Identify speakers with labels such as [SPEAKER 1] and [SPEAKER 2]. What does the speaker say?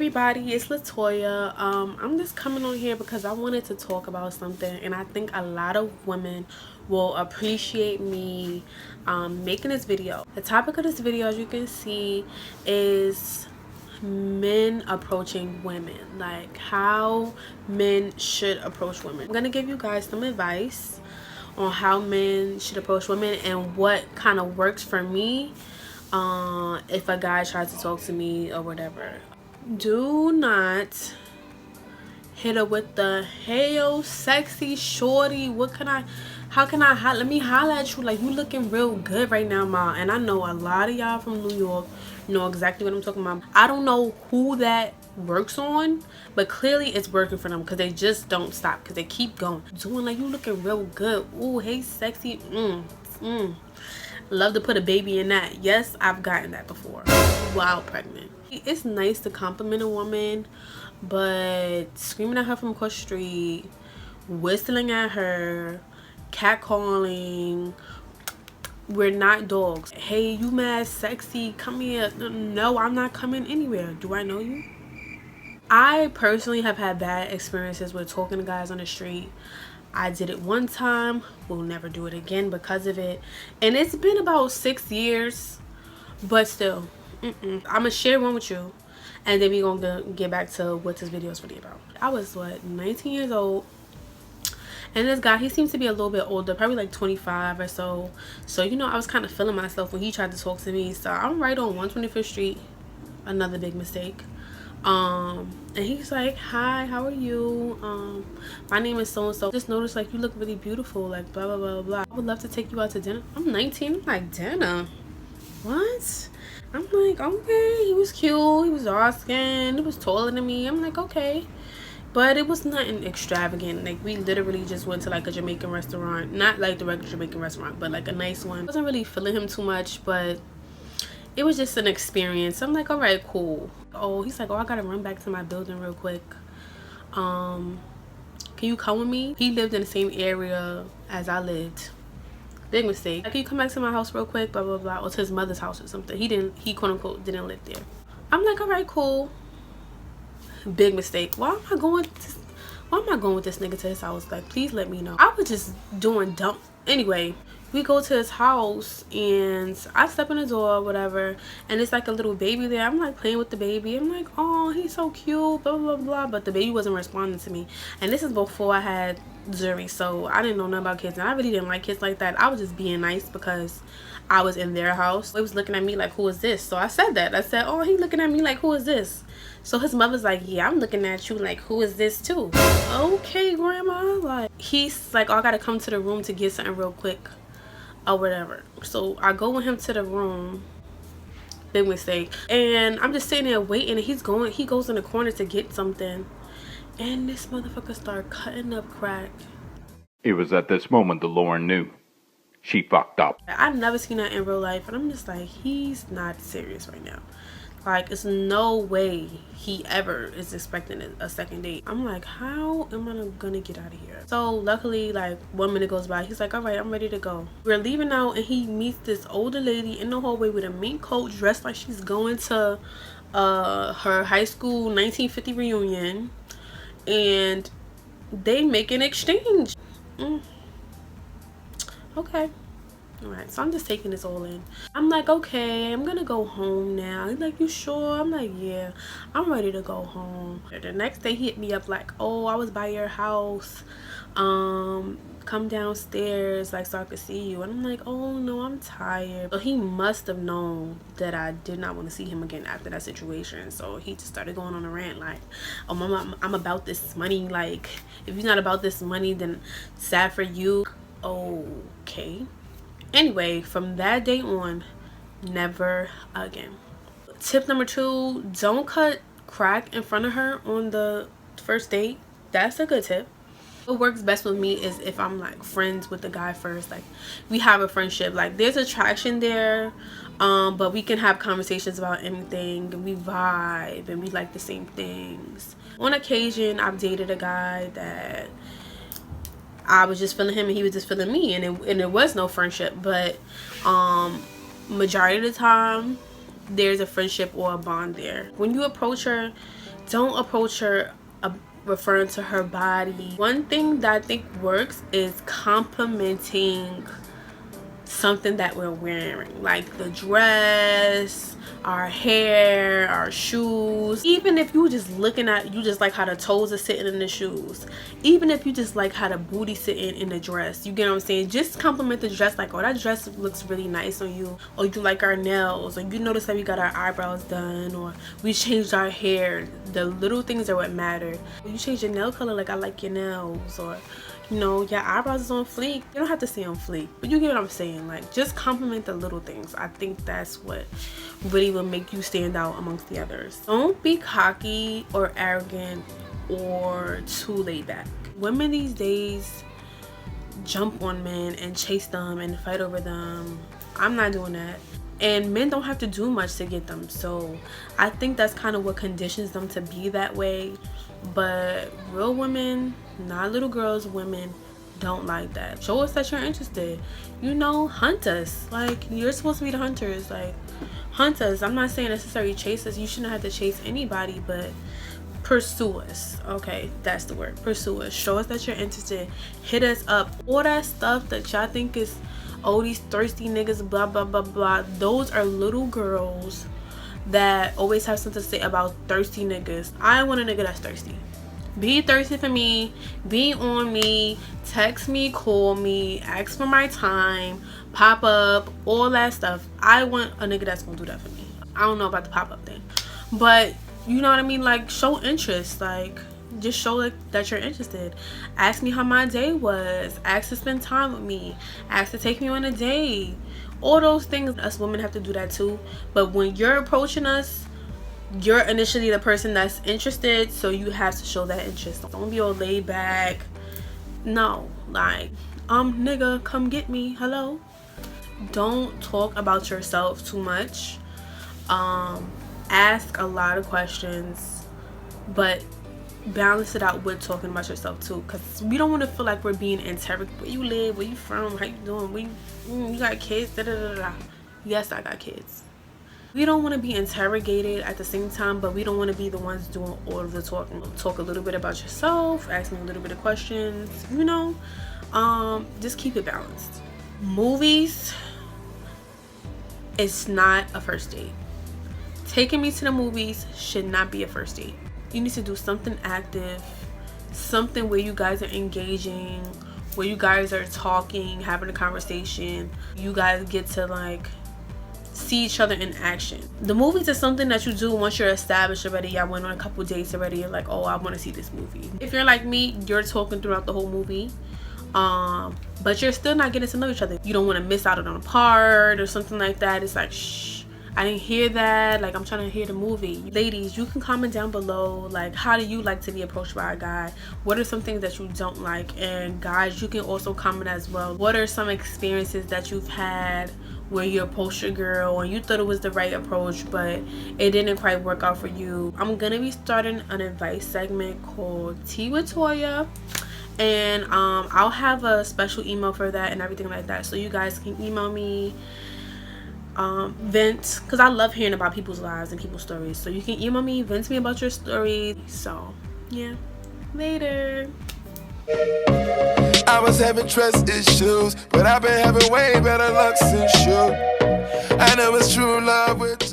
[SPEAKER 1] everybody, it's LaToya. I'm just coming on here because I wanted to talk about something, and I think a lot of women will appreciate me making this video. The topic of this video, as you can see, is men approaching women, like how men should approach women. I'm gonna give you guys some advice on how men should approach women and what kind of works for me if a guy tries to talk to me or whatever. Do not hit her with the, hey yo sexy shorty, let me holla at you, like you looking real good right now, ma. And I know a lot of y'all from New York know exactly what I'm talking about. I don't know who that works on, but clearly it's working for them because they just don't stop, because they keep going, doing like you looking real good. Ooh, hey sexy. Love to put a baby in that. Yes, I've gotten that before while pregnant. It's nice to compliment a woman, but screaming at her from across the street, whistling at her, catcalling, we're not dogs. Hey, you mad sexy, come here. No, I'm not coming anywhere. Do I know you? I personally have had bad experiences with talking to guys on the street. I did it one time, will never do it again because of it, and it's been about 6 years, but still, I'm gonna share one with you, and then we're gonna get back to what this video is really about. I was 19 years old, and this guy, he seems to be a little bit older, probably like 25 or so. So you know, I was kind of feeling myself when he tried to talk to me. So I'm right on 125th Street, another big mistake. And he's like, hi, how are you? My name is so and so. Just noticed like you look really beautiful, like blah blah blah blah. I would love to take you out to dinner. I'm 19. I'm like, dinner? What? I'm like, okay. He was cute, he was dark skinned, he was taller than me. I'm like, okay, but it was nothing extravagant. Like we literally just went to like a Jamaican restaurant, not like the regular Jamaican restaurant, but like a nice one. I wasn't really feeling him too much, but it was just an experience. I'm like, all right, cool. Oh, he's like, oh, I gotta run back to my building real quick. Can you come with me? He lived in the same area as I lived. Big mistake. Like, can you come back to my house real quick, blah blah blah, or to his mother's house or something. He quote unquote didn't live there. I'm like, all right, cool. Big mistake. Why am I going with this nigga to his house? Like, please let me know. I was just doing dumb. Anyway, we go to his house and I step in the door, whatever, and it's like a little baby there. I'm like playing with the baby. I'm like, oh, he's so cute, blah blah blah, but the baby wasn't responding to me. And this is before I had Zuri, so I didn't know nothing about kids, and I really didn't like kids like that. I was just being nice because I was in their house. They was looking at me like, who is this? So I said that. I said, oh, he looking at me like, who is this? So his mother's like, yeah, I'm looking at you like, who is this too? Okay, grandma. Like, he's like, oh, I gotta come to the room to get something real quick or whatever. So I go with him to the room. Big mistake. And I'm just sitting there waiting, and he goes in the corner to get something, and this motherfucker started cutting up crack.
[SPEAKER 2] It was at this moment that Lauren knew she fucked up.
[SPEAKER 1] I've never seen that in real life, and I'm just like, he's not serious right now. Like, it's no way he ever is expecting a second date. I'm like, how am I gonna get out of here? So luckily, like 1 minute goes by. He's like, all right, I'm ready to go. We're leaving out, and he meets this older lady in the hallway with a mink coat, dressed like she's going to her high school 1950 reunion, and they make an exchange. Okay. Alright, so I'm just taking this all in. I'm like, okay, I'm gonna go home now. He's like, you sure? I'm like, yeah, I'm ready to go home. The next day he hit me up like, oh, I was by your house, come downstairs like so I could see you. And I'm like, oh no, I'm tired. So he must have known that I did not want to see him again after that situation. So he just started going on a rant like, oh mama, I'm about this money. Like, if you're not about this money, then sad for you. Okay. Anyway, from that day on, never again. Tip number 2, don't cut crack in front of her on the first date. That's a good tip. What works best with me is if I'm like friends with the guy first, like we have a friendship, like there's attraction there, but we can have conversations about anything, we vibe and we like the same things. On occasion, I've dated a guy that I was just feeling him and he was just feeling me, and there was no friendship, but majority of the time there's a friendship or a bond there. When you approach her Don't approach her referring to her body. One thing that I think works is complimenting something that we're wearing, like the dress, our hair, our shoes. Even if you just looking at, you just like how the toes are sitting in the shoes, even if you just like how the booty sitting in the dress, you get what I'm saying? Just compliment the dress, like, oh, that dress looks really nice on you, or you like our nails, or you notice that we got our eyebrows done, or we changed our hair. The little things are what matter. You change your nail color, like I like your nails, or you know, your eyebrows is on fleek. You don't have to stay on fleek, but you get what I'm saying. Like, just compliment the little things. I think that's what really will make you stand out amongst the others. Don't be cocky or arrogant or too laid back. Women these days jump on men and chase them and fight over them. I'm not doing that. And men don't have to do much to get them. So I think that's kind of what conditions them to be that way. But real women, not little girls, women don't like that. Show us that you're interested. You know, hunt us. Like, you're supposed to be the hunters. Like, hunt us. I'm not saying necessarily chase us. You shouldn't have to chase anybody, but pursue us. Okay, that's the word. Pursue us. Show us that you're interested. Hit us up. All that stuff that y'all think is, oh, these thirsty niggas, blah blah blah blah, those are little girls that always have something to say about thirsty niggas. I want a nigga that's thirsty. Be thirsty for me, be on me, text me, call me, ask for my time, pop up, all that stuff. I want a nigga that's gonna do that for me. I don't know about the pop up thing, but you know what I mean? Like, show interest. Like, just show like that you're interested. Ask me how my day was. Ask to spend time with me. Ask to take me on a date. All those things, us women have to do that too. But when you're approaching us, you're initially the person that's interested, so you have to show that interest. Don't be all laid back. No, like, nigga, come get me. Hello. Don't talk about yourself too much. Ask a lot of questions, but balance it out with talking about yourself too, because we don't want to feel like we're being interrogated. Where you live, where you from, how you doing, you got kids, da, da, da, da. Yes, I got kids. We don't want to be interrogated at the same time, but we don't want to be the ones doing all of the talking. Talk a little bit about yourself, ask me a little bit of questions, you know. Just keep it balanced. Movies, it's not a first date. Taking me to the movies should not be a first date. You need to do something active, something where you guys are engaging, where you guys are talking, having a conversation. You guys get to like see each other in action. The movies is something that you do once you're established already. Y'all went on a couple dates already. You're like, oh, I want to see this movie. If you're like me, you're talking throughout the whole movie, but you're still not getting to know each other. You don't want to miss out on a part or something like that. It's like, shh, I didn't hear that. Like, I'm trying to hear the movie. Ladies, you can comment down below, like, how do you like to be approached by a guy? What are some things that you don't like? And guys, you can also comment as well. What are some experiences that you've had where you approached a girl and you thought it was the right approach, but it didn't quite work out for you? I'm gonna be starting an advice segment called Tea with Toya, and I'll have a special email for that and everything like that, so you guys can email me, vent, because I love hearing about people's lives and people's stories. So you can email me, vent to me about your story. So yeah, later.
[SPEAKER 3] I was having trust issues, but I've been having way better luck since you. I know it's true love with